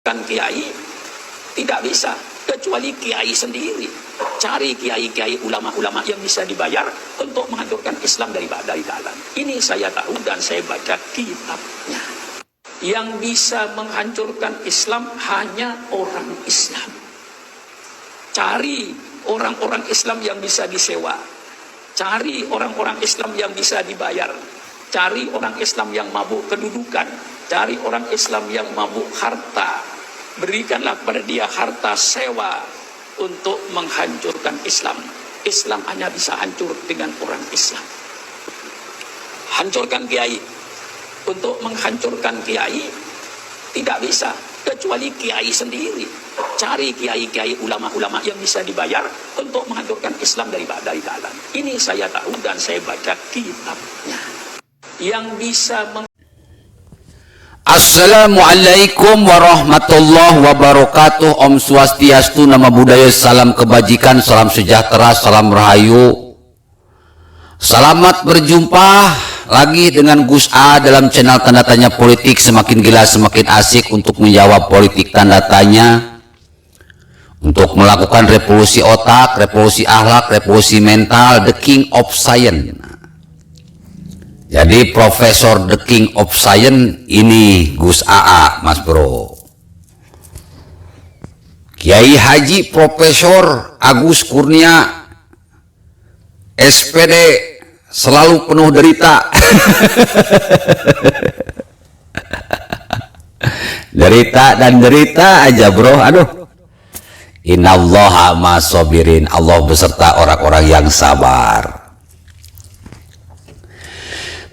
Kan kiai tidak bisa kecuali kiai sendiri. Cari kiai-kiai ulama-ulama yang bisa dibayar untuk menghancurkan Islam dari dalam. Ini saya tahu dan saya baca kitabnya. Yang bisa menghancurkan Islam hanya orang Islam. Cari orang-orang Islam yang bisa disewa. Cari orang-orang Islam yang bisa dibayar. Cari orang Islam yang mabuk kedudukan. Cari orang Islam yang mabuk harta. Berikanlah kepada dia harta sewa untuk menghancurkan Islam. Islam hanya bisa hancur dengan orang Islam. Hancurkan kiai. Untuk menghancurkan kiai tidak bisa kecuali kiai sendiri. Cari kiai-kiai ulama-ulama yang bisa dibayar untuk menghancurkan Islam dari dalam. Ini saya tahu dan saya baca kitabnya. Yang bisa Assalamualaikum warahmatullahi wabarakatuh. Om Swastiastu, nama budaya, salam kebajikan, salam sejahtera, salam rahayu. Selamat berjumpa lagi dengan Gus A dalam channel Tanda Tanya Politik. Semakin gila semakin asik untuk menjawab politik tanda tanya, untuk melakukan revolusi otak, revolusi akhlak, revolusi mental, the king of science. Jadi Profesor the King of Science ini Gus AA, Mas Bro. Kiai Haji Profesor Agus Kurnia SPD selalu penuh derita. Derita dan derita aja, Bro. Aduh. Innallaha ma'as-sabirin. Allah beserta orang-orang yang sabar.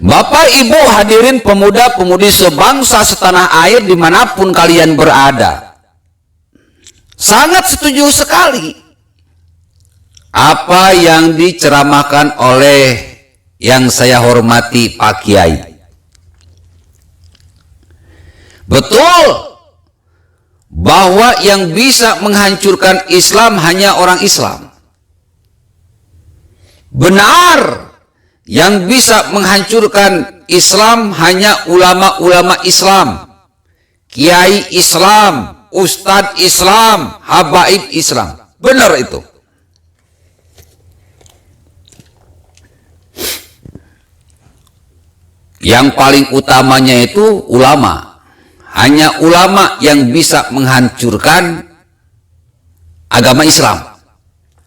Bapak, Ibu, hadirin pemuda-pemudi sebangsa setanah air dimanapun kalian berada, sangat setuju sekali apa yang diceramahkan oleh yang saya hormati Pak Kiai. Betul bahwa yang bisa menghancurkan Islam hanya orang Islam. Benar, yang bisa menghancurkan Islam hanya ulama-ulama Islam, kiai Islam, ustadz Islam, habaib Islam. Benar itu. Yang paling utamanya itu ulama. Hanya ulama yang bisa menghancurkan agama Islam.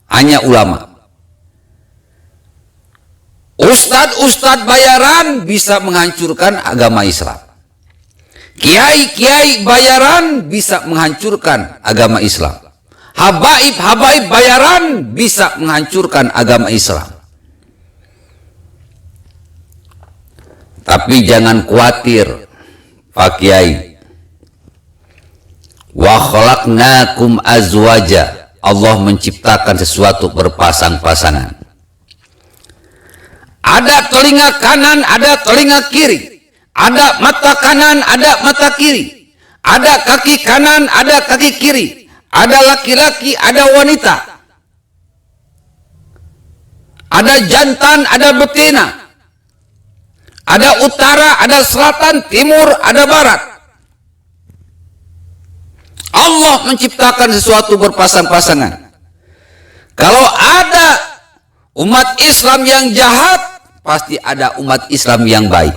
Hanya ulama. Ustadz-ustadz bayaran bisa menghancurkan agama Islam. Kiai-kiai bayaran bisa menghancurkan agama Islam. Habaib-habaib bayaran bisa menghancurkan agama Islam. Tapi jangan khawatir, Pak Kiai. Wa khalaqnakum azwaja. Allah menciptakan sesuatu berpasang-pasangan. Ada telinga kanan, ada telinga kiri. Ada mata kanan, ada mata kiri. Ada kaki kanan, ada kaki kiri. Ada laki-laki, ada wanita. Ada jantan, ada betina. Ada utara, ada selatan, timur, ada barat. Allah menciptakan sesuatu berpasang-pasangan. Kalau ada umat Islam yang jahat, pasti ada umat Islam yang baik.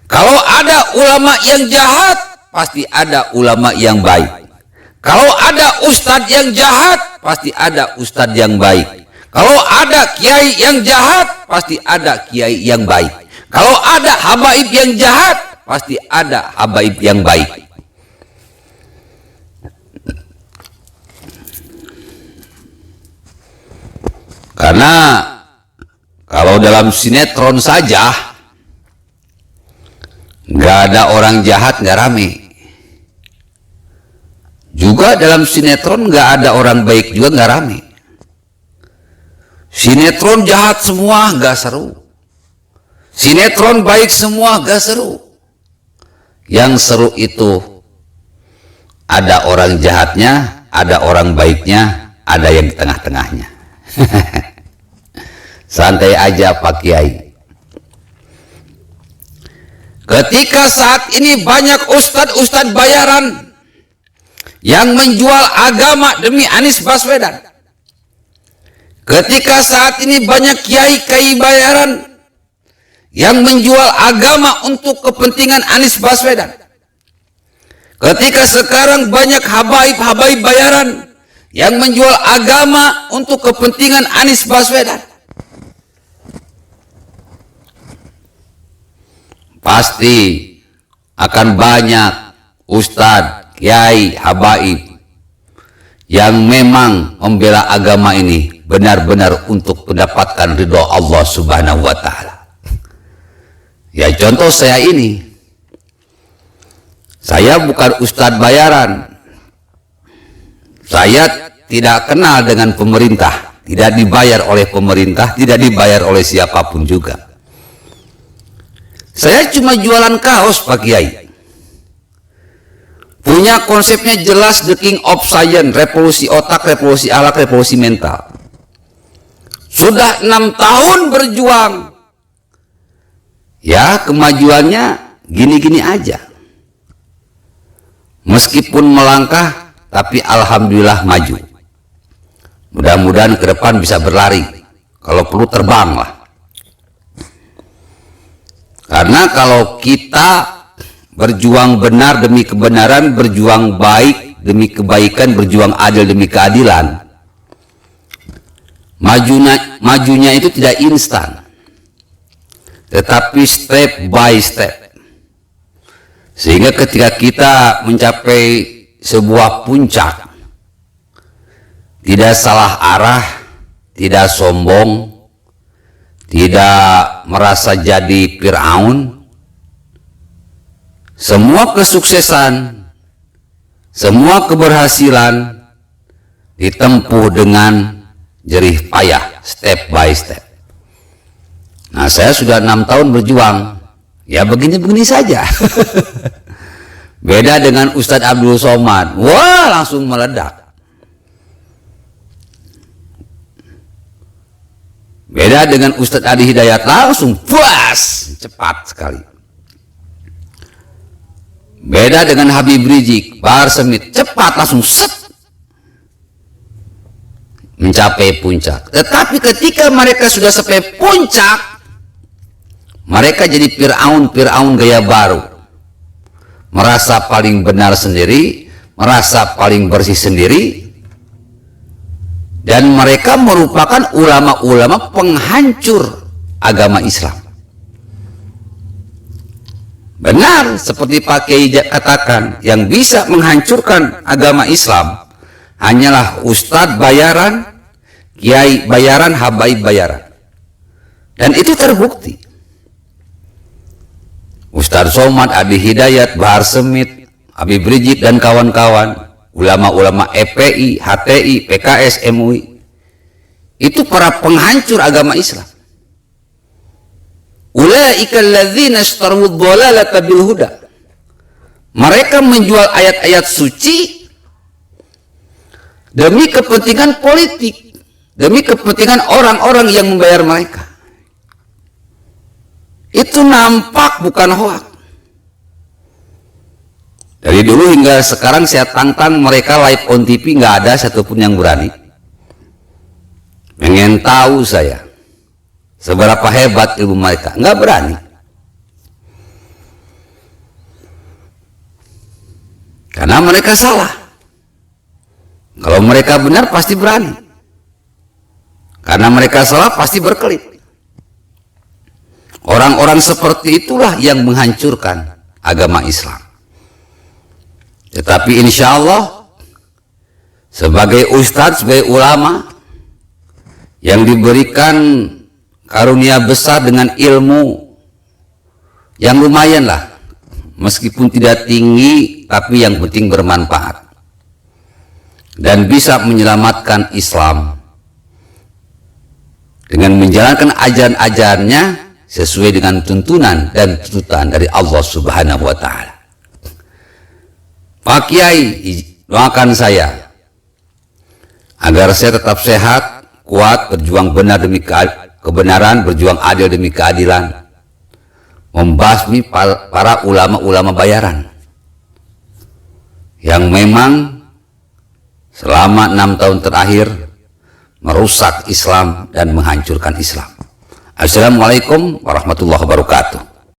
Kalau ada ulama yang jahat, pasti ada ulama yang baik. Kalau ada ustadz yang jahat, pasti ada ustadz yang baik. Kalau ada kiai yang jahat, pasti ada kiai yang baik. Kalau ada habaib yang jahat, pasti ada habaib yang baik. Karena kalau dalam sinetron saja nggak ada orang jahat, nggak rame. Juga dalam sinetron nggak ada orang baik juga, nggak rame. Sinetron jahat semua nggak seru. Sinetron baik semua nggak seru. Yang seru itu ada orang jahatnya, ada orang baiknya, ada yang di tengah-tengahnya. Santai aja Pak Kiai. Ketika saat ini banyak ustadz-ustadz bayaran yang menjual agama demi Anies Baswedan. Ketika saat ini banyak kiai-kiai bayaran yang menjual agama untuk kepentingan Anies Baswedan. Ketika sekarang banyak habaib-habaib bayaran yang menjual agama untuk kepentingan Anies Baswedan. Pasti akan banyak ustadz, kiai, habaib yang memang membela agama ini benar-benar untuk mendapatkan ridho Allah Subhanahu wa Ta'ala. Ya, contoh saya ini, saya bukan ustadz bayaran, saya tidak kenal dengan pemerintah, tidak dibayar oleh pemerintah, tidak dibayar oleh siapapun juga. Saya cuma jualan kaos, Pak Kiai. Punya konsepnya jelas, the king of science, revolusi otak, revolusi akhlak, revolusi mental. Sudah 6 tahun berjuang. Ya, kemajuannya gini-gini aja. Meskipun melangkah, tapi alhamdulillah maju. Mudah-mudahan ke depan bisa berlari. Kalau perlu terbang lah. Karena kalau kita berjuang benar demi kebenaran, berjuang baik demi kebaikan, berjuang adil demi keadilan, majunya itu tidak instan, tetapi step by step. Sehingga ketika kita mencapai sebuah puncak, tidak salah arah, tidak sombong, tidak merasa jadi Fir'aun. Semua kesuksesan, semua keberhasilan ditempuh dengan jerih payah, step by step. Nah, saya sudah 6 tahun berjuang, ya begini-begini saja. Beda dengan Ustadz Abdul Somad, wah langsung meledak. Beda dengan Ustadz Adi Hidayat, langsung puas, cepat sekali. Beda dengan Habib Rizik, Bahar Smith, cepat langsung set, mencapai puncak. Tetapi ketika mereka sudah sampai puncak, mereka jadi Fir'aun gaya baru. Merasa paling benar sendiri, merasa paling bersih sendiri, dan mereka merupakan ulama-ulama penghancur agama Islam. Benar seperti Pak Kiai katakan, yang bisa menghancurkan agama Islam hanyalah ustadz bayaran, kiai bayaran, habaib bayaran. Dan itu terbukti. Ustadz Somad, Adi Hidayat, Bahar Smith, Habib Rizik dan kawan-kawan, ulama-ulama FPI, HTI, PKS, MUI, itu para penghancur agama Islam. Ulaika alladzina ishtaru dhalalata bil huda. Mereka menjual ayat-ayat suci demi kepentingan politik, demi kepentingan orang-orang yang membayar mereka. Itu nampak bukan hoak. Dari dulu hingga sekarang saya tantang mereka live on TV, nggak ada satupun yang berani. Pengen tahu saya seberapa hebat ilmu mereka, nggak berani. Karena mereka salah. Kalau mereka benar pasti berani. Karena mereka salah pasti berkelit. Orang-orang seperti itulah yang menghancurkan agama Islam. Tetapi insya Allah sebagai ustadz, sebagai ulama yang diberikan karunia besar dengan ilmu yang lumayan lah, meskipun tidak tinggi tapi yang penting bermanfaat dan bisa menyelamatkan Islam dengan menjalankan ajaran-ajarannya sesuai dengan tuntunan dan tuntutan dari Allah Subhanahu wa Ta'ala. Pak Kiai, doakan saya agar saya tetap sehat, kuat, berjuang benar demi kebenaran, berjuang adil demi keadilan, membasmi para ulama-ulama bayaran yang memang selama 6 tahun terakhir merusak Islam dan menghancurkan Islam. Assalamualaikum warahmatullahi wabarakatuh.